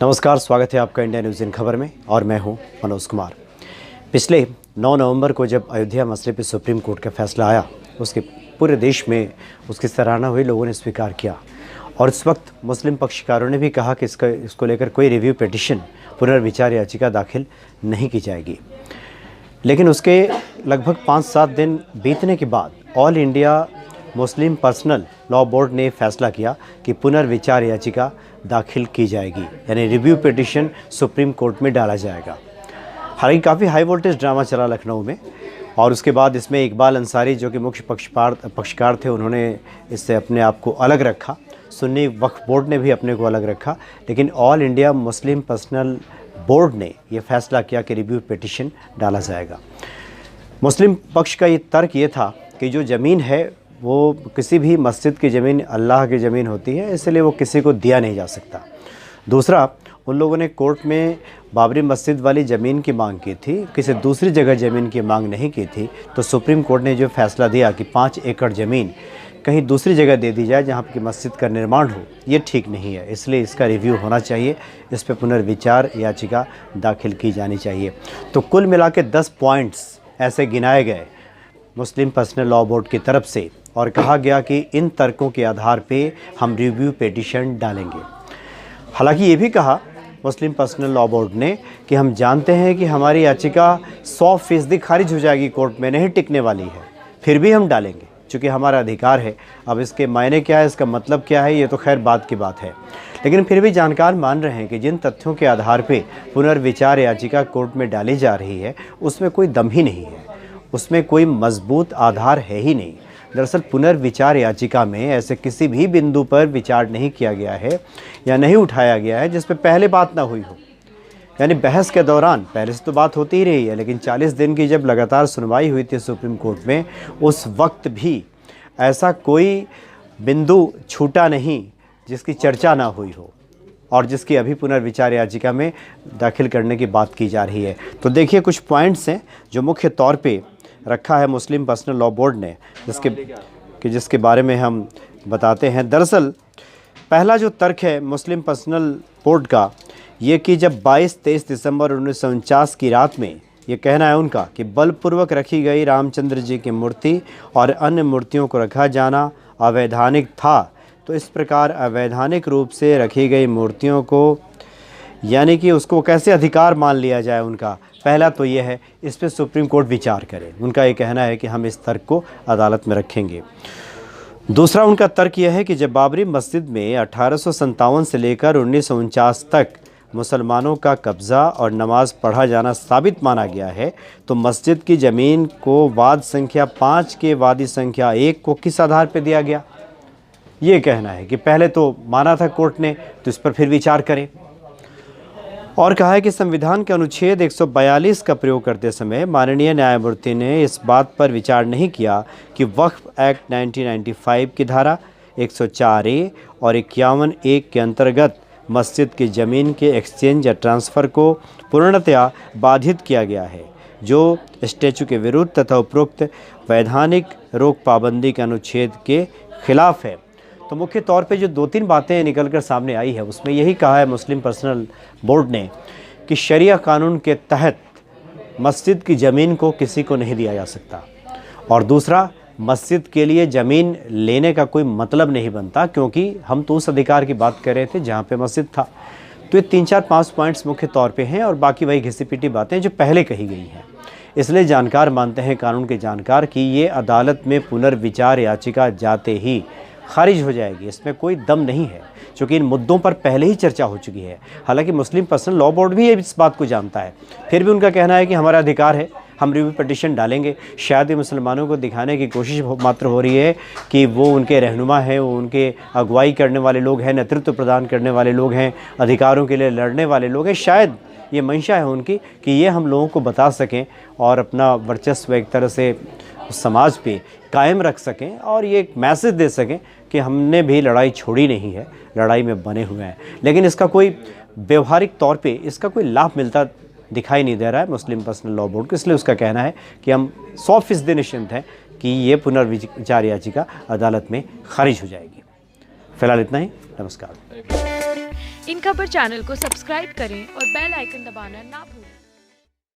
नमस्कार, स्वागत है आपका इंडिया न्यूज़ इन खबर में और मैं हूं मनोज कुमार। पिछले 9 नवंबर को जब अयोध्या मसले पर सुप्रीम कोर्ट का फैसला आया, उसके पूरे देश में उसकी सराहना हुई, लोगों ने स्वीकार किया और इस वक्त मुस्लिम पक्षकारों ने भी कहा कि इसको लेकर कोई रिव्यू पिटिशन, पुनर्विचार याचिका दाखिल नहीं की जाएगी। लेकिन उसके लगभग 5-7 दिन बीतने के बाद all India Muslim personal law board ने फैसला किया कि पुनर्विचार याचिका दाखिल की जाएगी, यानी रिव्यू पिटिशन सुप्रीम कोर्ट में डाला जाएगा। हालांकि काफ़ी हाई वोल्टेज ड्रामा चला लखनऊ में और उसके बाद इसमें इकबाल अंसारी जो कि मुख्य पक्षकार थे, उन्होंने इससे अपने आप को अलग रखा। सुन्नी वक्फ बोर्ड ने भी अपने को अलग रखा, लेकिन all India Muslim personal board ने यह फैसला किया कि रिव्यू पिटिशन डाला जाएगा। मुस्लिम पक्ष का ये तर्क ये था कि जो ज़मीन है वो किसी भी मस्जिद की ज़मीन अल्लाह की ज़मीन होती है, इसलिए वो किसी को दिया नहीं जा सकता। दूसरा, उन लोगों ने कोर्ट में बाबरी मस्जिद वाली ज़मीन की मांग की थी, किसी दूसरी जगह ज़मीन की मांग नहीं की थी। तो सुप्रीम कोर्ट ने जो फैसला दिया कि 5 एकड़ ज़मीन कहीं दूसरी जगह दे दी जाए जहाँ की मस्जिद का निर्माण हो, ये ठीक नहीं है, इसलिए इसका रिव्यू होना चाहिए, इस पर पुनर्विचार याचिका दाखिल की जानी चाहिए। तो कुल मिला के 10 पॉइंट्स ऐसे गिनाए गए मुस्लिम पर्सनल लॉ बोर्ड की तरफ से और कहा गया कि इन तर्कों के आधार पे हम रिव्यू पिटिशन डालेंगे। हालांकि ये भी कहा मुस्लिम पर्सनल लॉ बोर्ड ने कि हम जानते हैं कि हमारी याचिका 100% खारिज हो जाएगी, कोर्ट में नहीं टिकने वाली है, फिर भी हम डालेंगे क्योंकि हमारा अधिकार है। अब इसके मायने क्या है, इसका मतलब क्या है, ये तो खैर बात की बात है। लेकिन फिर भी जानकार मान रहे हैं कि जिन तथ्यों के आधार पे पुनर्विचार याचिका कोर्ट में डाली जा रही है उसमें कोई दम ही नहीं है, उसमें कोई मजबूत आधार है ही नहीं। दरअसल पुनर्विचार याचिका में ऐसे किसी भी बिंदु पर विचार नहीं किया गया है या नहीं उठाया गया है जिस पर पहले बात ना हुई हो। यानी बहस के दौरान पहले से तो बात होती ही रही है, लेकिन 40 दिन की जब लगातार सुनवाई हुई थी सुप्रीम कोर्ट में, उस वक्त भी ऐसा कोई बिंदु छूटा नहीं जिसकी चर्चा ना हुई हो और जिसकी अभी पुनर्विचार याचिका में दाखिल करने की बात की जा रही है। तो देखिए, कुछ पॉइंट्स हैं जो मुख्य तौर पे रखा है मुस्लिम पर्सनल लॉ बोर्ड ने, जिसके बारे में हम बताते हैं। दरअसल पहला जो तर्क है मुस्लिम पर्सनल बोर्ड का, ये कि जब 22-23 दिसंबर 1949 की रात में ये कहना है उनका कि बलपूर्वक रखी गई रामचंद्र जी की मूर्ति और अन्य मूर्तियों को रखा जाना अवैधानिक था, तो इस प्रकार अवैधानिक रूप से रखी गई मूर्तियों को यानी कि उसको कैसे अधिकार मान लिया जाए उनका, पहला तो ये है, इस पर सुप्रीम कोर्ट विचार करे। उनका ये कहना है कि हम इस तर्क को अदालत में रखेंगे। दूसरा उनका तर्क यह है कि जब बाबरी मस्जिद में 1857 से लेकर 1949 तक मुसलमानों का कब्ज़ा और नमाज पढ़ा जाना साबित माना गया है, तो मस्जिद की ज़मीन को वाद संख्या 5 के वादी संख्या 1 को किस आधार पर दिया गया। ये कहना है कि पहले तो माना था कोर्ट ने, तो इस पर फिर विचार करें। और कहा है कि संविधान के अनुच्छेद 142 का प्रयोग करते समय माननीय न्यायमूर्ति ने इस बात पर विचार नहीं किया कि वक्फ एक्ट 1995 की धारा 104A और 51(1) के अंतर्गत मस्जिद की ज़मीन के एक्सचेंज या ट्रांसफ़र को पूर्णतया बाधित किया गया है, जो स्टैच्यू के विरुद्ध तथा उपरोक्त वैधानिक रोक पाबंदी के अनुच्छेद के खिलाफ है। तो मुख्य तौर पे जो 2-3 बातें निकल कर सामने आई है उसमें यही कहा है मुस्लिम पर्सनल बोर्ड ने कि शरिया कानून के तहत मस्जिद की ज़मीन को किसी को नहीं दिया जा सकता, और दूसरा, मस्जिद के लिए ज़मीन लेने का कोई मतलब नहीं बनता क्योंकि हम तो उस अधिकार की बात कर रहे थे जहाँ पे मस्जिद था। तो ये 3-4-5 पॉइंट्स मुख्य तौर पे हैं और बाकी वही घिसी पिटी बातें जो पहले कही गई हैं। इसलिए जानकार मानते हैं, कानून के जानकार, कि ये अदालत में पुनर्विचार याचिका जाते ही खारिज हो जाएगी, इसमें कोई दम नहीं है, क्योंकि इन मुद्दों पर पहले ही चर्चा हो चुकी है। हालांकि मुस्लिम पर्सनल लॉ बोर्ड भी इस बात को जानता है, फिर भी उनका कहना है कि हमारा अधिकार है, हम रिव्यू पिटिशन डालेंगे। शायद ये मुसलमानों को दिखाने की कोशिश मात्र हो रही है कि वो उनके रहनुमा हैं, वो उनके अगुवाई करने वाले लोग हैं, नेतृत्व प्रदान करने वाले लोग हैं, अधिकारों के लिए लड़ने वाले लोग हैं। शायद ये मंशा है उनकी कि ये हम लोगों को बता सकें और अपना वर्चस्व एक तरह से समाज पे कायम रख सकें और ये एक मैसेज दे सकें कि हमने भी लड़ाई छोड़ी नहीं है, लड़ाई में बने हुए हैं। लेकिन इसका कोई व्यवहारिक तौर पे इसका कोई लाभ मिलता दिखाई नहीं दे रहा है मुस्लिम पर्सनल लॉ बोर्ड को। इसलिए उसका कहना है कि हम 100% निश्चिंत हैं कि ये पुनर्विचार याचिका अदालत में खारिज हो जाएगी। फिलहाल इतना ही। नमस्कार। इन खबर चैनल को सब्सक्राइब करें और बेल आइकन दबाना ना भूलें।